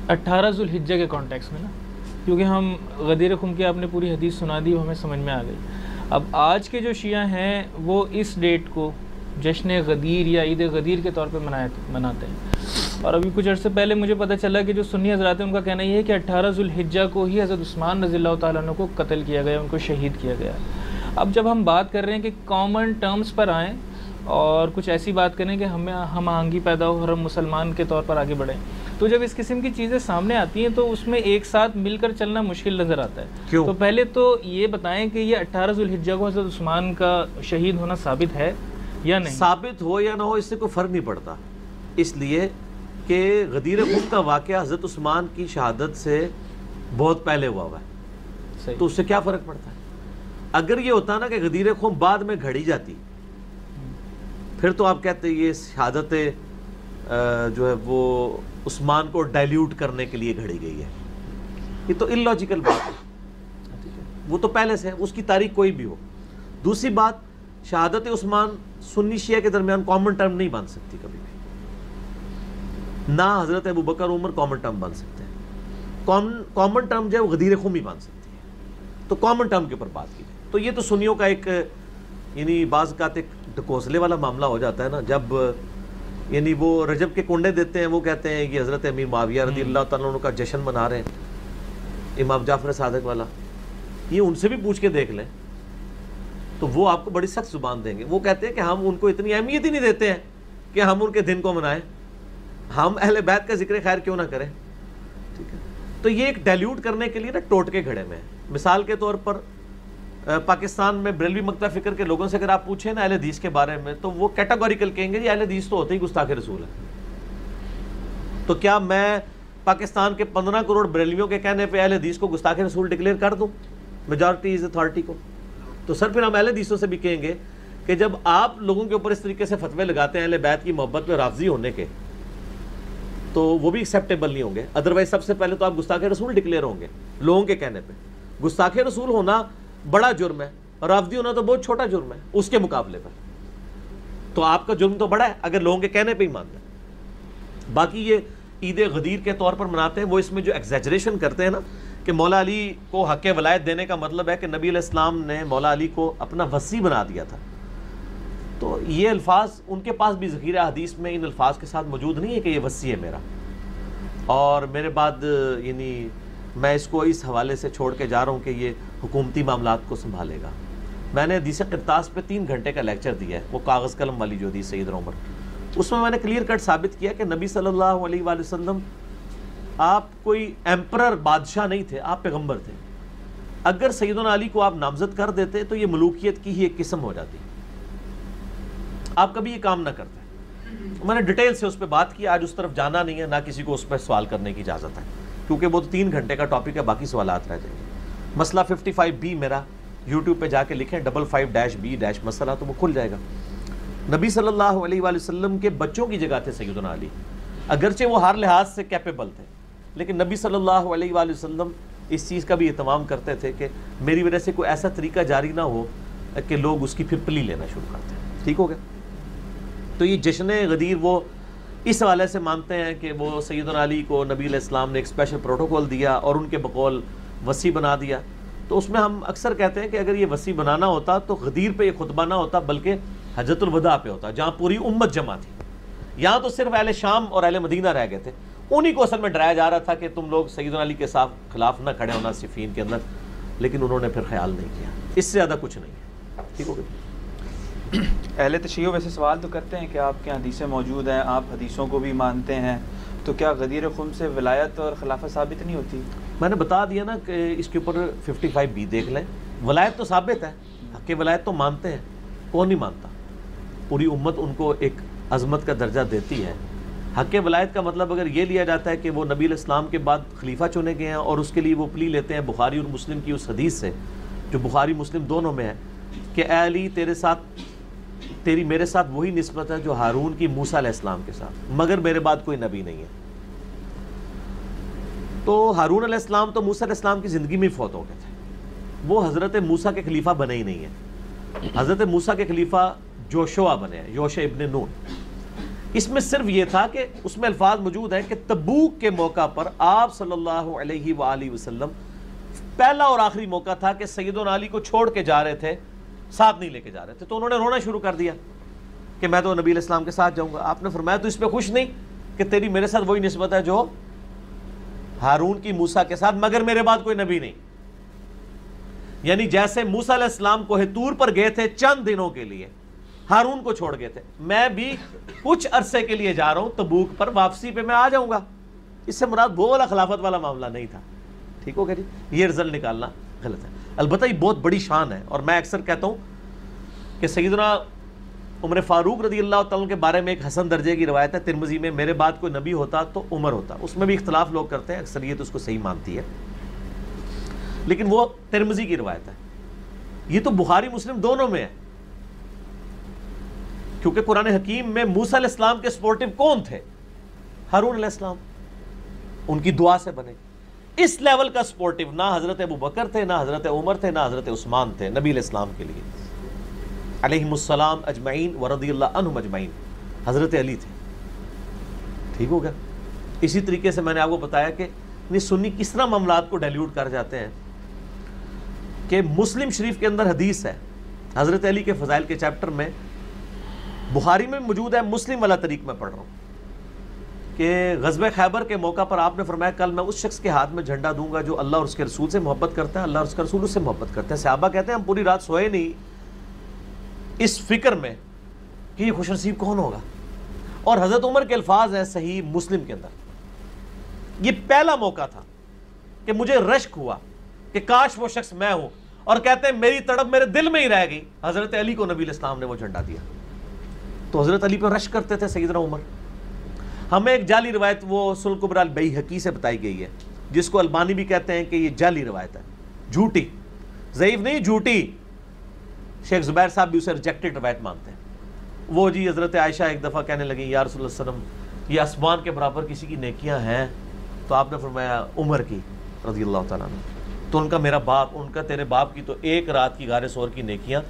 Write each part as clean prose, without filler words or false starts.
18 ذوالحجہ کے کانٹیکس میں نا، کیونکہ ہم غدیر خم کی آپ نے پوری حدیث سنا دی، وہ ہمیں سمجھ میں آ گئی. اب آج کے جو شیعہ ہیں وہ اس ڈیٹ کو جشن غدیر یا عید غدیر کے طور پہ مناتے ہیں. اور ابھی کچھ عرصے پہلے مجھے پتہ چلا کہ جو سنی حضرات ہیں ان کا کہنا یہ ہے کہ 18 ذوالحجہ کو ہی حضرت عثمان رضی اللہ تعالیٰ عنہ کو قتل کیا گیا، ان کو شہید کیا گیا. اب جب ہم بات کر رہے ہیں کہ کامن ٹرمز پر آئیں اور کچھ ایسی بات کریں کہ ہمیں ہم آہنگی پیدا ہو اور ہم مسلمان کے طور پر آگے بڑھیں، تو جب اس قسم کی چیزیں سامنے آتی ہیں تو اس میں ایک ساتھ مل کر چلنا مشکل نظر آتا ہے. کیوں؟ تو پہلے تو یہ بتائیں کہ یہ 18 ذوالحجہ کو حضرت عثمان کا شہید ہونا ثابت ہے یا نہیں؟ ثابت ہو یا نہ ہو اس سے کوئی فرق نہیں پڑتا، اس لیے کہ غدیر خم کا واقعہ حضرت عثمان کی شہادت سے بہت پہلے ہوا ہے. صحیح. تو اس سے کیا فرق پڑتا ہے؟ اگر یہ ہوتا نا کہ غدیر خم بعد میں گھڑی جاتی، پھر تو آپ کہتے ہیں یہ شہادت جو ہے وہ عثمان کو ڈائلیوٹ کرنے کے لیے گھڑی گئی ہے. یہ تو اللاجیکل بات ہے، وہ تو پہلے سے ہے، اس کی تاریخ کوئی بھی ہو. دوسری بات، شہادت عثمان سنی شیعہ کے درمیان کامن ٹرم نہیں بن سکتی کبھی بھی، نہ حضرت ابو بکر عمر کامن ٹرم بن سکتے ہیں. کامن ٹرم جو ہے وہ غدیر خم ہی بن سکتی ہے. تو کامن ٹرم کے اوپر بات کی جائے تو یہ تو سنیوں کا ایک یعنی بعض اوقات ایک ڈکوسلے والا معاملہ ہو جاتا ہے نا، جب یعنی وہ رجب کے کنڈے دیتے ہیں، وہ کہتے ہیں کہ حضرت امیر معاویہ رضی اللہ تعالیٰ عنہ کا جشن منا رہے ہیں امام جعفر صادق والا. یہ ان سے بھی پوچھ کے دیکھ لیں تو وہ آپ کو بڑی سخت زبان دیں گے. وہ کہتے ہیں کہ ہم ان کو اتنی اہمیت ہی نہیں دیتے ہیں کہ ہم ان کے دن کو منائیں، ہم اہل بیت کا ذکر خیر کیوں نہ کریں. ٹھیک ہے، تو یہ ایک ڈائلیوٹ کرنے کے لیے نا ٹوٹکے گھڑے میں ہے. مثال کے طور پر پاکستان میں بریلوی مکتب فکر کے لوگوں سے اگر آپ پوچھیں نا اہل حدیث کے بارے میں تو وہ کیٹاگوریکل کہیں گے جی اہل حدیث تو ہوتے ہی گستاخ رسول ہے. تو کیا میں پاکستان کے 15 کروڑ بریلویوں کے کہنے پہ اہل حدیث کو گستاخ رسول ڈکلیئر کر دوں میجارٹی از اتھارٹی کو؟ تو سر پھر ہم اہل حدیثوں سے بھی کہیں گے کہ جب آپ لوگوں کے اوپر اس طریقے سے فتوے لگاتے ہیں اہل بیت کی محبت میں رافضی ہونے کے، تو وہ بھی ایکسیپٹیبل نہیں ہوں گے. ادروائز سب سے پہلے تو آپ گستاخ رسول ڈکلیئر ہوں گے لوگوں کے کہنے پہ. گستاخ رسول ہونا بڑا جرم ہے اور رافضی ہونا تو بہت چھوٹا جرم ہے اس کے مقابلے پر. تو آپ کا جرم تو بڑا ہے اگر لوگوں کے کہنے پہ ہی مانتے ہیں. باقی یہ عید غدیر کے طور پر مناتے ہیں، وہ اس میں جو ایگزیجریشن کرتے ہیں نا کہ مولا علی کو حق ولایت دینے کا مطلب ہے کہ نبی علیہ السلام نے مولا علی کو اپنا وصی بنا دیا تھا. تو یہ الفاظ ان کے پاس بھی ذخیرہ حدیث میں ان الفاظ کے ساتھ موجود نہیں ہے کہ یہ وصی ہے میرا اور میرے بعد یعنی میں اس کو اس حوالے سے چھوڑ کے جا رہا ہوں کہ یہ حکومتی معاملات کو سنبھالے گا. میں نے حدیث قرطاس پہ 3 گھنٹے کا لیکچر دیا ہے، وہ کاغذ قلم والی جو حدیث سید عمر، اس میں نے کلیئر کٹ ثابت کیا کہ نبی صلی اللہ علیہ وآلہ وسلم آپ کوئی ایمپرر بادشاہ نہیں تھے، آپ پیغمبر تھے. اگر سیدنا علی کو آپ نامزد کر دیتے تو یہ ملوکیت کی ہی ایک قسم ہو جاتی. آپ کبھی یہ کام نہ کرتے. میں نے ڈیٹیل سے اس پہ بات کی، آج اس طرف جانا نہیں ہے، نہ کسی کو اس پہ سوال کرنے کی اجازت ہے کیونکہ وہ تو 3 گھنٹے کا ٹاپک ہے، باقی سوالات رہ جائیں گے. مسئلہ 55B میرا یوٹیوب پہ جا کے لکھیں 55-B- مسئلہ تو وہ کھل جائے گا. نبی صلی اللہ علیہ وآلہ وسلم کے بچوں کی جگہ تھے سیدنا علی، اگرچہ وہ ہر لحاظ سے کیپیبل تھے لیکن نبی صلی اللہ علیہ وآلہ وسلم اس چیز کا بھی اہتمام کرتے تھے کہ میری وجہ سے کوئی ایسا طریقہ جاری نہ ہو کہ لوگ اس کی پھر پلی لینا شروع کرتے ہیں. ٹھیک ہو گیا؟ تو یہ جشن غدیر وہ اس حوالے سے مانتے ہیں کہ وہ سیدنا علی کو نبی علیہ السلام نے ایک اسپیشل پروٹوکول دیا اور ان کے بقول وصی بنا دیا. تو اس میں ہم اکثر کہتے ہیں کہ اگر یہ وصی بنانا ہوتا تو غدیر پہ یہ خطبہ نہ ہوتا بلکہ حجۃ الوداع پہ ہوتا جہاں پوری امت جمع تھی. یہاں تو صرف اہل شام اور اہل مدینہ رہ گئے تھے، انہی کو اصل میں ڈرایا جا رہا تھا کہ تم لوگ سیدنا علی کے خلاف نہ کھڑے ہونا صفین کے اندر، لیکن انہوں نے پھر خیال نہیں کیا. اس سے زیادہ کچھ نہیں ہے. ٹھیک ہو گیا؟ اہل تشیع ویسے سوال تو کرتے ہیں کہ آپ کے حدیثیں موجود ہیں، آپ حدیثوں کو بھی مانتے ہیں، تو کیا غدیر خم سے ولایت اور خلافت ثابت نہیں ہوتی؟ میں نے بتا دیا نا کہ اس کے اوپر 55B دیکھ لیں. ولایت تو ثابت ہے، حق ولایت تو مانتے ہیں، کون نہیں مانتا؟ پوری امت ان کو ایک عظمت کا درجہ دیتی ہے. حق ولایت کا مطلب اگر یہ لیا جاتا ہے کہ وہ نبی علیہ السلام کے بعد خلیفہ چنے گئے ہیں اور اس کے لیے وہ پلی لیتے ہیں بخاری اور مسلم کی اس حدیث سے جو بخاری مسلم دونوں میں ہے کہ اے علی تیری میرے ساتھ وہی نسبت ہے جو ہارون کی موسیٰ علیہ السلام کے ساتھ، مگر میرے بعد کوئی نبی نہیں ہے. تو ہارون علیہ السلام تو موسیٰ علیہ السلام کی زندگی میں فوت ہو گئے تھے، وہ حضرت موسیٰ کے خلیفہ بنے ہی نہیں ہیں. حضرت موسیٰ کے خلیفہ یوشع بنے ہیں، یوشع ابن نون. اس میں صرف یہ تھا کہ اس میں الفاظ موجود ہیں کہ تبوک کے موقع پر آپ صلی اللہ علیہ وآلہ وسلم پہلا اور آخری موقع تھا کہ سیدنا علی کو چھوڑ کے جا رہے تھے، ساتھ نہیں لے کے جا رہے تھے، تو انہوں نے رونا شروع کر دیا کہ میں تو نبی علیہ السلام کے ساتھ جاؤں گا. آپ نے فرمایا تو اس پہ خوش نہیں کہ تیری میرے ساتھ وہی نسبت ہے جو ہارون کی موسیٰ کے ساتھ، مگر میرے بعد کوئی نبی نہیں. یعنی جیسے موسیٰ علیہ السلام کوہ طور پر گئے تھے چند دنوں کے لیے، ہارون کو چھوڑ گئے تھے، میں بھی کچھ عرصے کے لیے جا رہا ہوں تبوک پر، واپسی پہ میں آ جاؤں گا. اس سے مراد وہ والا خلافت والا معاملہ نہیں تھا. ٹھیک ہو گیا جی؟ یہ رزلٹ نکالنا غلط ہے. البتہ یہ بہت بڑی شان ہے، اور میں اکثر کہتا ہوں کہ سیدنا عمر فاروق رضی اللہ تعالیٰ کے بارے میں ایک حسن درجے کی روایت ہے ترمذی میں، میرے بعد کوئی نبی ہوتا تو عمر ہوتا. اس میں بھی اختلاف لوگ کرتے ہیں، اکثریت اس کو صحیح مانتی ہے، لیکن وہ ترمذی کی روایت ہے. یہ تو بخاری مسلم دونوں میں ہے، کیونکہ قرآن حکیم میں موسیٰ علیہ السلام کے سپورٹیو کون تھے؟ ہارون علیہ السلام. ان کی دعا سے بنے. اس لیول کا سپورٹیو نہ حضرت ابوبکر تھے، نہ حضرت عمر تھے، نہ حضرت عثمان تھے نبی علیہ السلام کے لیے علیہم السلام اجمعین ورضی اللہ عنہم اجمعین. حضرت علی تھے. ٹھیک ہو گیا؟ اسی طریقے سے میں نے آپ کو بتایا کہ سنی کس طرح معاملات کو ڈیلیوٹ کر جاتے ہیں کہ مسلم شریف کے اندر حدیث ہے حضرت علی کے فضائل کے چیپٹر میں، بخاری میں موجود ہے، مسلم والا طریق میں پڑھ رہا ہوں کہ غزوہ خیبر کے موقع پر آپ نے فرمایا کل میں اس شخص کے ہاتھ میں جھنڈا دوں گا جو اللہ اور اس کے رسول سے محبت کرتا ہے، اللہ اور اس کا رسول اس سے محبت کرتے ہیں. صحابہ کہتے ہیں ہم پوری رات سوئے نہیں اس فکر میں کہ یہ خوش نصیب کون ہوگا. اور حضرت عمر کے الفاظ ہیں صحیح مسلم کے اندر، یہ پہلا موقع تھا کہ مجھے رشک ہوا کہ کاش وہ شخص میں ہوں، اور کہتے ہیں میری تڑپ میرے دل میں ہی رہ گئی. حضرت علی کو نبی علیہ السلام نے وہ جھنڈا دیا، تو حضرت علی پہ رشک کرتے تھے سیدنا عمر. ہمیں ایک جعلی روایت وہ سنن کبری البیہقی سے بتائی گئی ہے، جس کو البانی بھی کہتے ہیں کہ یہ جعلی روایت ہے، جھوٹی، ضعیف نہیں، جھوٹی. شیخ زبیر صاحب بھی اسے ریجیکٹڈ روایت مانتے ہیں. وہ جی حضرت عائشہ ایک دفعہ کہنے لگی یا رسول اللہ صلی اللہ علیہ وسلم یہ آسمان کے برابر کسی کی نیکیاں ہیں؟ تو آپ نے فرمایا عمر کی رضی اللہ تعالیٰ عنہ. تو ان کا میرا باپ، ان کا تیرے باپ کی تو ایک رات کی غار ثور کی نیکیاں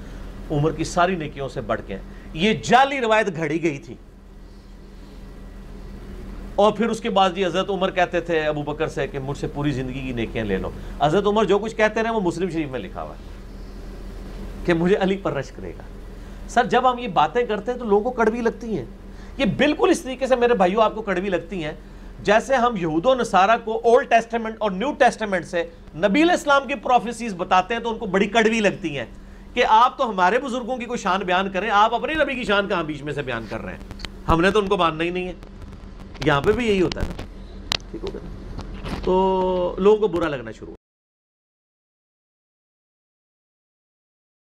عمر کی ساری نیکیوں سے بڑھ کے ہیں. یہ جعلی روایت گھڑی گئی تھی. اور پھر اس کے بعد جی حضرت عمر کہتے تھے ابو بکر سے کہ مجھ سے پوری زندگی کی نیکیاں لے لو. حضرت عمر جو کچھ کہتے رہے وہ مسلم شریف میں لکھا ہوا ہے کہ مجھے علی پر رشک رہے گا. سر جب ہم یہ باتیں کرتے ہیں تو لوگوں کو کڑوی لگتی ہیں. یہ بالکل اس طریقے سے میرے بھائیوں آپ کو کڑوی لگتی ہیں جیسے ہم یہود و نصارہ کو اولڈ ٹیسٹمنٹ اور نیو ٹیسٹمنٹ سے نبی علیہ السلام کی پروفیسیز بتاتے ہیں تو ان کو بڑی کڑوی لگتی ہیں کہ آپ تو ہمارے بزرگوں کی کوئی شان بیان کریں، آپ اپنے نبی کی شان کہاں بیچ میں سے بیان کر رہے ہیں؟ ہم نے تو ان کو ماننا ہی نہیں ہے. یہاں پہ بھی یہی ہوتا ہے نا. ٹھیک ہو گیا؟ تو لوگوں کو برا لگنا شروع